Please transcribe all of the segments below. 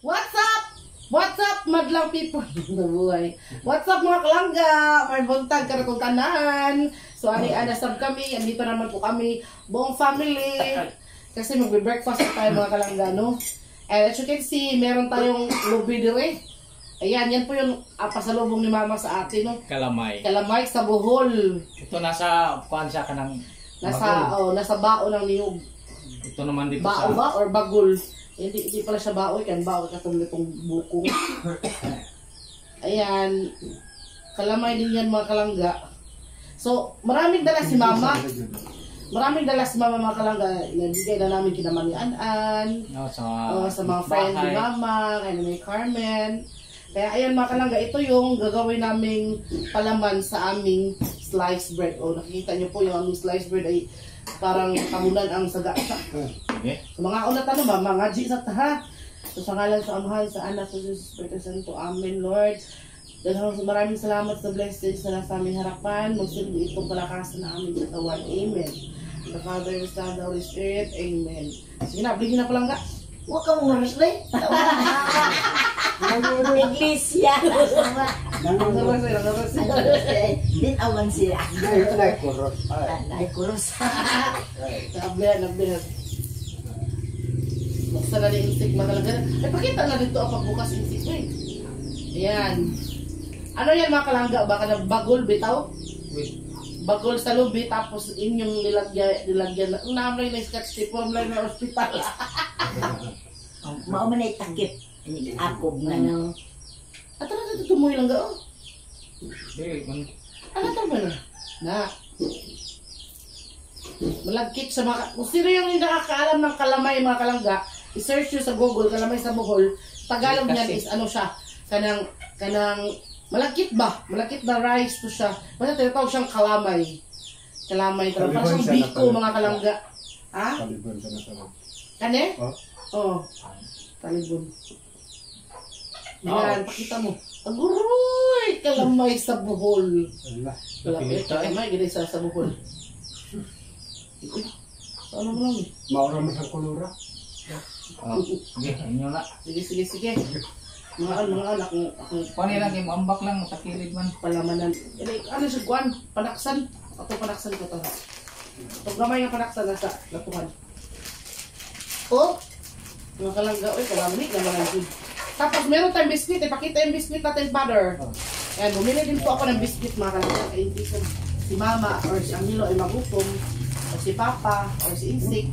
What's up? What's up, madlang people? Nabuhay. What's up, mga kalangga? May buntag ka na kong tanan. So, anasab kami. Andito naman po kami. Buong family. Kasi magbe-breakfast na tayo, mga kalangga, no? And as you can see, meron tayong lubi dire. Ayan, yan po yung pasalubong ni mama sa atin, no? Kalamay. Kalamay sa Bohol. Ito nasa kuan siya kanang nasa bao ng niyog. Ito naman dito bao sa ba or bagol? Hindi pala siya baoy, kan baoy katong itong buko. Ayan. Kalamay din yan, mga kalangga. So, maraming dala si mama. Maraming dala si mama, mga kalangga. Nabigay na namin kina Mami An-An. Sa mga friends ni mama, kay ni Carmen. Kaya ayan, mga kalangga, ito yung gagawin naming palaman sa aming sliced bread. O, nakikita nyo po yung aming sliced bread ay parang kahunan ang saga. Okay. So, mga una tanong ba, mga G sa taha. So, sa ngalan sa Amahan, sa Anak, sa Jesus, Espiritu Santo, Amen, Lord. Maraming salamat sa blessings na nasa aming harapan. Magsilbi itong palakasan na aming katawan. Amen. The Father, the Son, the Holy Spirit. Amen. Sige na, bligin na palangga. Huwag kang umaras na Iglesia. Din awan sila. Naikuros. Nabihan. Basta na ni insik matalaga. Eh, pakita na dito ang pagbukas insik mo eh. Ayan. Ano yan, mga kalangga? Baka na bagol, bitaw? Bagol sa lubi, tapos inyong nilagyan. Ang namlay na scotch tape, namlay na hospital. Mao man ay takip. Akob na no. At ano na tutumoy lang ga, oh? Ano ito ba na? Na. Malagkit sa mga... Kung sino yung hindi nakakaalam ng kalamay, mga kalangga, i-search nyo sa Google, kalamay sa Bohol. Tagalog niyan is ano siya, kanang malagkit ba? Malagkit na rice to siya. Basta tinatawag siyang kalamay. Kalamay. Parang siyang biko, mga kalangga. Ha? Talibon sa nasawa. Kane? Oh? Oo. Talibon. Yan, pakita mo. Aguroy! Kalamay sa Bohol. Kalamay, gini sa Bohol. So, ano mo lang eh? Maura mo sa kulura. Sige, inyo na. Sige. Mga anak, ako Kuan lang yung ambak lang matakilid man. palamanan. Ano siya, kuwan? Panaksan? Ito panaksan ko ito. Pag gamay yung panaksan, nasa lapuhan. Oh! Mga kalangga, oy, kalamig naman ang food. Tapos meron tayong biscuit, ipakita yung biscuit natin, father. Ayan, bumili din po ako ng biscuit, mga kalangga. Kaya hindi si mama or si Angelo ay magutom, or si papa, or si insik,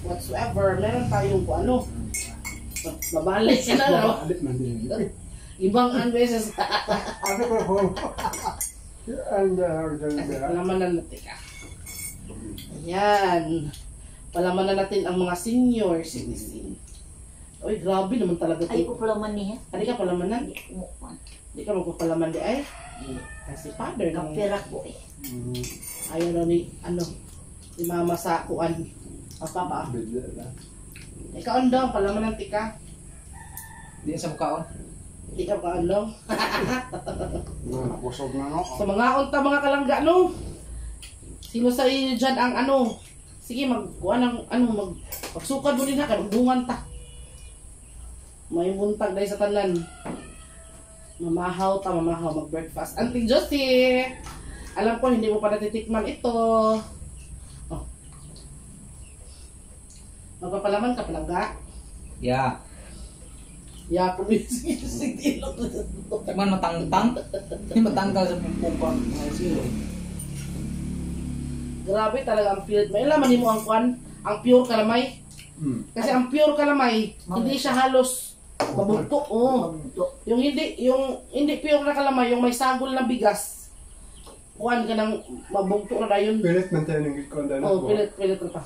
whatsoever. Meron tayong kung ano. Mabalay sila, no? Ibang beses. Ano ko ho? Palamanan natin ka. Ayan. Palamanan natin ang mga senior citizen. Oy, grabe naman talaga Ay ito. ko pala man niya. Hindi ka palamanan? Hindi ka magpapalaman di ay? Kasi father nang Kapira ko eh. ayaw na ni, ni mama sa kuan. Ang papa. Ikaw andong, palamanan tika. Di sa mukhaon. Hindi ka pa andong. Busog na no? Sa mga unta, mga kalangga, no? Sino sa iyo dyan ang sige, magsukad mo din ha, kanugdungan ta. May buntag dahil sa tanan. Mamahaw, mag-breakfast. Auntie Josie, alam ko hindi mo pa natitikman ito. Oh. Magpapalaman ka palangga? Yeah. Ya, sige. Man matangtang. Hindi matanggal sa pumpang. Grabe talaga ang pure. May laman mo ang kwan, ang pure kalamay. Kasi ang pure kalamay, hindi siya halos mabunto. Oh. Yung hindi pure na kalamay, yung may sagol na bigas. Kuan ka ng mabunto na dayon. Pilit man tayo ng gikon dahil. Oh, pilit na pa.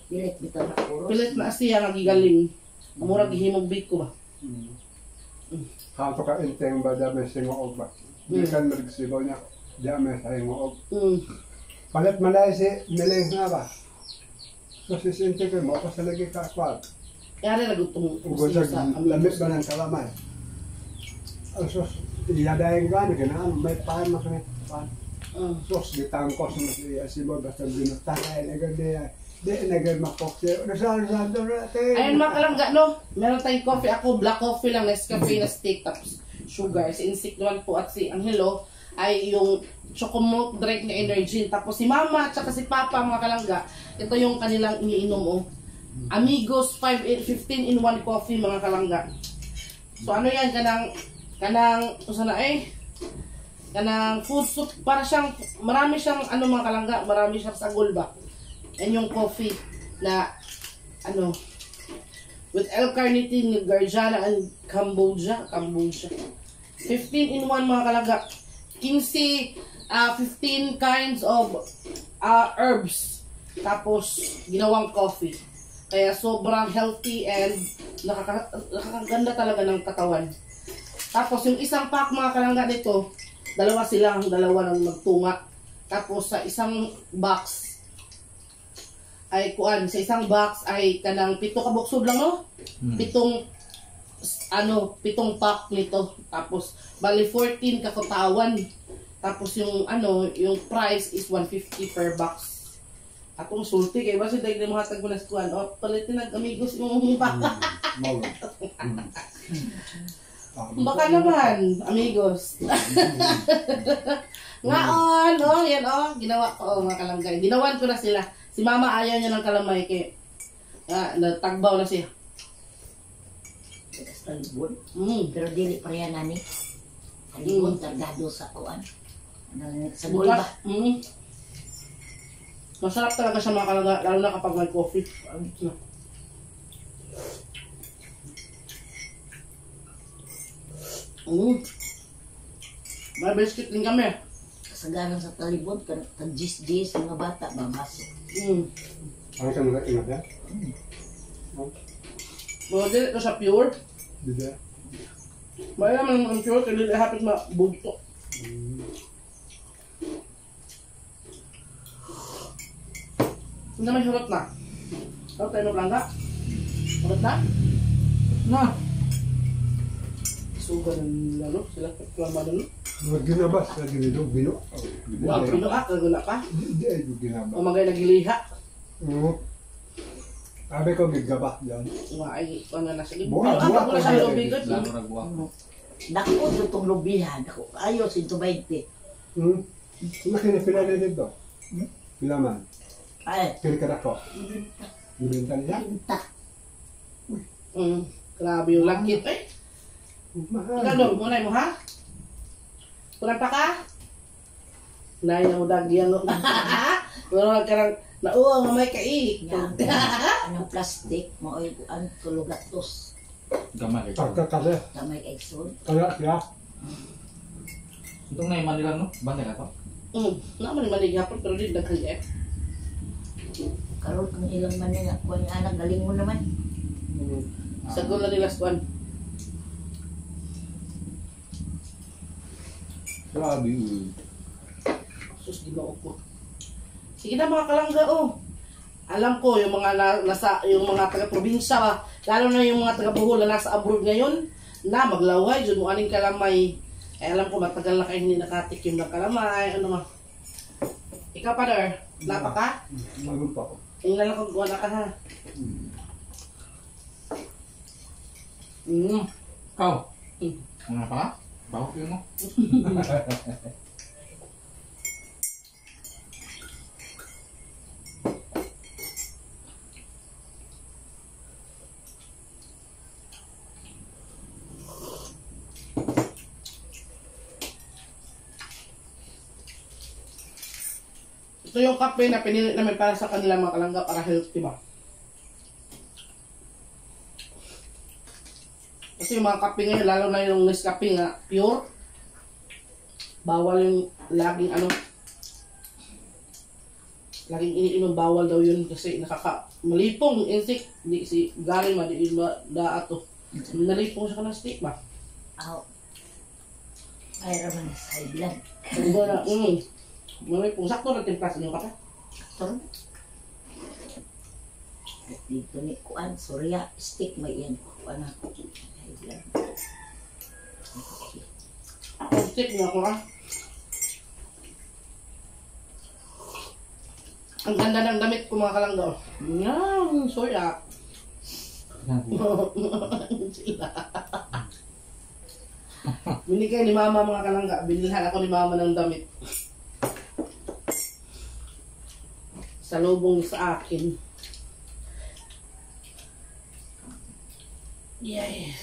Pilit bitaw na kuros. Pilit na siya nagigaling. Mura gihimog biko ba. Hato ka inteng ba dami singoog ba? Di kan magsibaw niya. Dami sa singoog. Palit malay si Miling nga ba? So si Sinti ko mo pa sa lagi ka kwal. Yari na gutong Ugod sa lamit ba ng kalamay? Sos, iyadayin ka na ganaan. May pahan makamit. Sos, gitangkos na si Asibo. Basta binutangay na ganda. Di, nag-makok siya. Nasaan natin? Ayun mga kalangga, no? Meron tayong coffee. Ako, black coffee lang, Nescafe na stick, tapos sugar. Si Insik naman po at si Angelo ay yung Chocomilk Drink na Energy. Tapos si Mama at saka si Papa, mga kalangga, ito yung kanilang iniinom, oh. Amigos 15 in 1 coffee, mga kalangga. So ano yan, kanang, sana kanang food soup, para siyang, marami siyang, mga kalangga, marami siyang sagol ba? Yan yung coffee na, with L-carnitine, Garjana, and Cambodia. 15 in 1, mga kalangga. 15 kinds of herbs. Tapos, ginawang coffee. Kaya sobrang healthy and nakakaganda talaga ng katawan. Tapos, yung isang pack, mga kalangga nito, dalawa nang magtunga. Tapos, sa isang box, sa isang box ay kanang 7 ka buksod lang, no? 7 pack nito. Tapos, bali 14 kakutawan. Tapos yung price is 150 per box. Akong sulti kay basi dahil mga tag mo na kuan. O palitin nag amigos yung pack. Baka naman, amigos. Ngaon, yan ginawa ko mga kalanggay. Ginawan ko na sila. Si Mama ayaw niya ng kalamay kay natagbaw na siya. Sa libon. Pero dili pa yan nani. Sa libon, targado sa kuan. Sa gulba. Masarap talaga siya mga kalangga, lalo na kapag may coffee. May biscuit din kami. Kasagaran sa talibon, kag-jis-jis, mga bata, babasok. Ano siya mga ingat yan? Mga dili ito sa pure. Dito. May naman ang pure, kaya dili hapit mabugto. Hindi naman surot na. Surot tayo ng langga. Surot na? Na. Suga ng lalo, sila klama na no? Mga ginabas na ginidog, bino. Wow, pinuak, kagula pa. Hindi ay ginabas. O magay nagiliha. Sabi ko, gigabas dyan. Ay, na sige. Buwa, Ang buwa, ako na sa buwa. lubigot. Lalo nagbuwak. Dako itong lubihan. Ayaw, 120. Nakinipila na dito. Pilaman. Ay, Kirikara ko. Ibenta niya. pinta. Grabe yung lagkit eh. Ikaw dong, munay mo ha? Kurang pa ka? Nay na mo dagyan no. Kurang ka lang, nauwa nga may kai. Anong plastic, maoy ang tulugatos. Gamay kayo. Pagkakali. Damay kaigsoon. Kaya siya. Itong na iman nila, no? Bantay ka to? Naman yung maligapon pero di daghang eh. Karoon kang ilang man nga. Kung yung anak, galing mo naman. Sa gula nila swan. Grabe. Sus, di ba upo. Sige na mga kalangga Alam ko yung mga yung mga taga-probinsya lalo na yung mga taga-Bohol na nasa abroad ngayon na maglaway dyan mo aning kalamay. Alam ko matagal na kayo hindi nakatikim ng kalamay. Ikaw pa der, lapa ka? Magod pa ko. Yung lalakog ko na ka ha. Ikaw? Ano pa ka? Bawak yun mo? Ito yung kape na pinili namin para sa kanila mga kalangga para healthy ba? Kasi yung mga kape ngayon, lalo na yung Nescafe nga pure, bawal yung laging laging iniinom, bawal daw yun kasi malipong insik, di si galing ma, di ba ato. Nalipong siya ka ng stick ba? Aw. Ay, raman sa high blood. Hindi na, malipong, sakto na timplas niyo kape. Ito. Dito ni Kuan, Surya, stick may yan. Kuan ako. High blood. Stick niyo ako ha. Ang ganda ng damit ko mga kalangga. Yan, soya. Sila. Binigay ni mama mga kalangga. Binilhan ako ni mama ng damit. Sa lubong sa akin. Yay.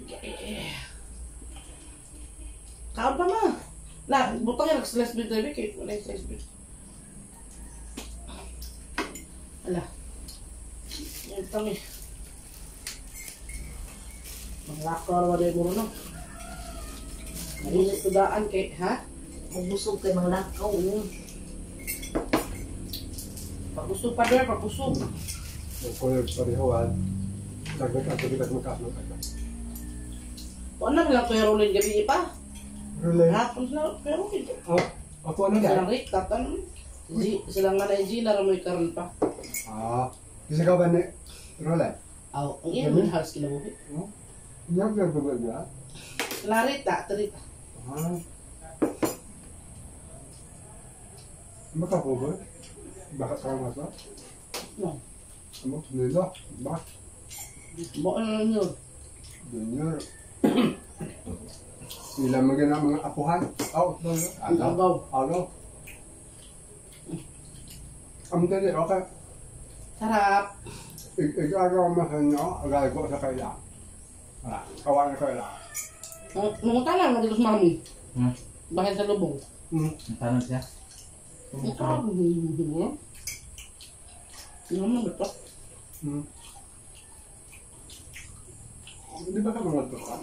Yay. Kaon pa ma. La, butang yan, slice bit na bit. Wala yung slice bit. Ala. Yan kami. Manglakar wa rin mo no. Mainit ko daan kay, ha? Magbusog kay mga lakaw. Pagusog pa doon, pagusog. Kung parihawan, dagdag ato kita magkasama ka. Ano lang kaya rolling gabi pa? Rulay. Hapon na, pero hindi. Oh, ako ano Silang dyan? Rick, tatan. Silang nga na yung Gina, ramoy karon pa. Ah, kasi ka ba ni Rulay? Aw, ang iya mo halos kinabuhi. Oh, niyag nagbabag ba? Silang Rick, tarit. Ah. Makapubod? Bakit ka mas ba? No. Ano? Nila? Ba? Mo ano lang yun. Junior. Sila magana mga apuhan. Out na. Agaw. Ano? Ang dali, okay. Sarap. Igagawa mo sa inyo, agay ko sa kaila. Kawan na kaila. Namunta lang na dito sa mami. Hmm. Bakit sa lubong? Tanong siya. Ikaw. Ano naman ba ito? Di ba ka mga ito ka?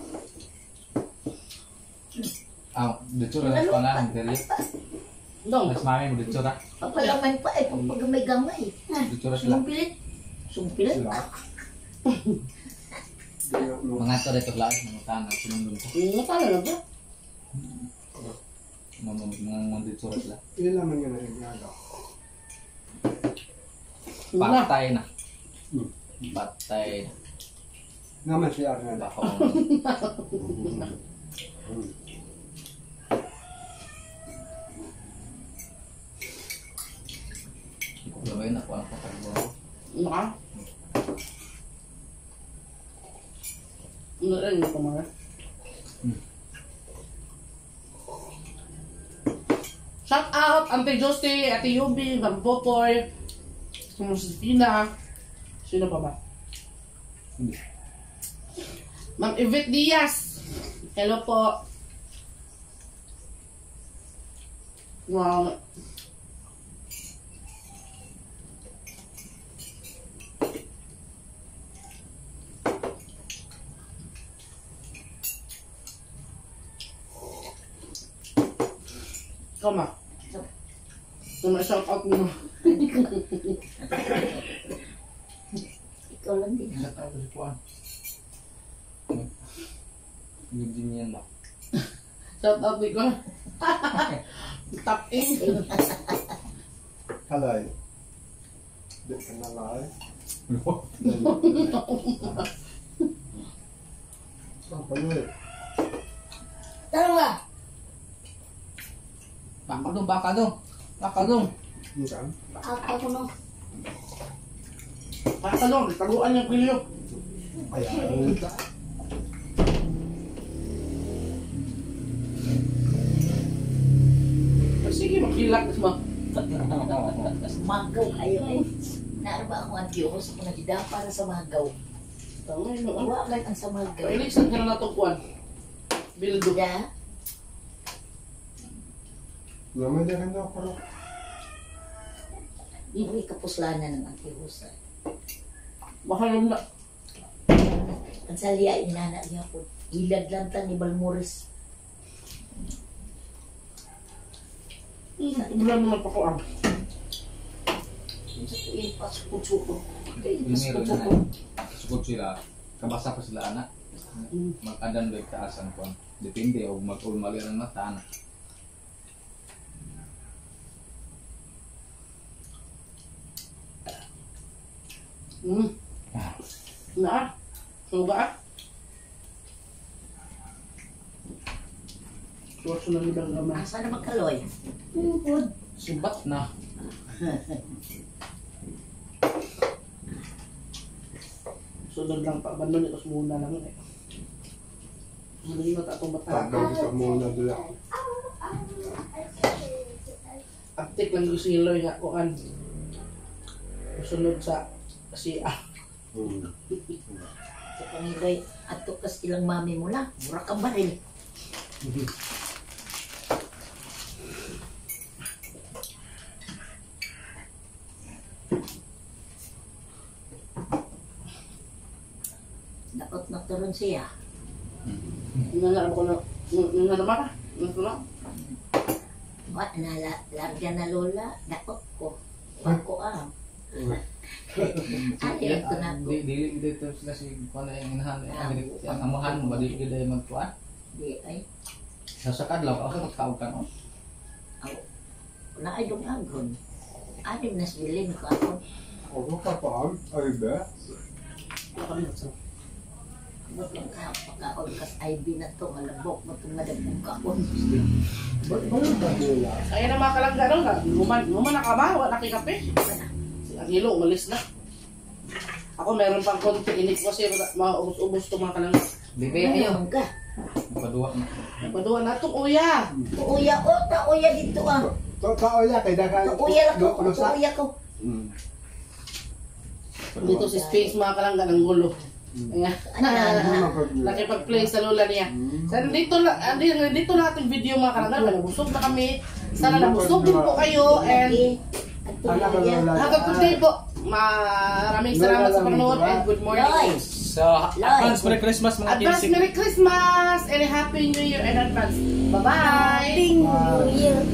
Dito na sa pala, ang dali. Dong. Mas mami mo dito na. Papalaman pa eh, kung pag-gamay-gamay. Dito na sila. Sumpilit. Sumpilit. Sila. Mga ito rito lang, mga tanong, sinundun ko. Nakala na ba? Mga dito na sila. Ilan naman yun ang igagawa. Patay na. Patay na. Naman siya na Bako. Gawin ako ang pagkakas. Naka? Ano rin ito mga? Shout out, Ante Josie, Ate Yubi, Ma'am Popoy, si Tina. Sino pa ba? Hindi. Ma'am Yvette Diaz. Hello po. Wow. Ikaw ma. Shout out mo. Ikaw lang din. Ako si Juan. Hindi niyan ba? Shout out ni ko. Top in. Halay. Di ka na lay. Ang panulit. Tara nga. Baka dong. Bukan? Ako no. Patalong, taguan yung pilyo. Ayan. Sige, magkilak mo. Magaw kayo eh. Naarba ako ang Diyos kung nagida para sa magaw. Tangay no. Iwa man ang sa magaw. Pailisan ka na natong kuwan. Bildo. Da, Naman din ka pero hindi kapuslanan ng Antiosa. Mahal na. Ang salya, inana niya po. Ilad lang ta ni Balmores. Wala naman pa ko ang. Sa tuwing pa, sukot-sukot. Sukot sila. Kabasa pa sila anak. Mag-adan ba kaasan ko. Depende o mag-ulmali ang mata anak. Na? Suga? Suwaso na nila naman. Asa na magkaloy? Food. Subat na. Sunod lang pa, bandon ito muna lang eh. Ano yung atong bata? Tagdaw sa muna dula. Aktik lang yung siloy nga kuan. Sunod sa siya. Sa Panginoy, ato kas ilang mami mo na, mura ka ba rin? Dapat nagturon siya. Nangarap ko na, nangarap ka? Nangarap? Wa, larga na lola, dapat ko. Ako Ayaw ko na ko. Dili dito sila si kuan yung inahan ang amahan mo ba di gid ay magkuan. Di ay, Sa kadlaw ako magkaog ka no. na ay dong agon. Anim na sibilin ko ako. Ako ka pa, ay ba? Nakalimot sa. Ba't lang ka, pagkaon kas IB na to, malabok mo itong madagpong kaon. Ba't ba yung dula? Kaya na mga kalangga doon ka. Guman na ka ba? Wala nakikape. Ang hilo, umalis na. Ako meron pang konti. Init ko kasi maubos-ubos ito mga kalangga. Bibi ayo. Ayun ka. Paduwa na. Paduwa na itong uya. Tuuya ko, tauya dito ah. Kauya, kay dagan. Tuuya lang ko, tuuya ko. Dito si Space mga kalangga ng gulo. Ayan. Nakipag-play sa lola niya. So, dito na ating video mga kalangga. Nabusog na kami. Sana nabusog din po kayo. And have a good day po. Maraming salamat sa panonood and good morning. So, advance Merry Christmas mga Advance kinsip. Merry Christmas and a Happy New Year in advance. Bye-bye! Happy New Year.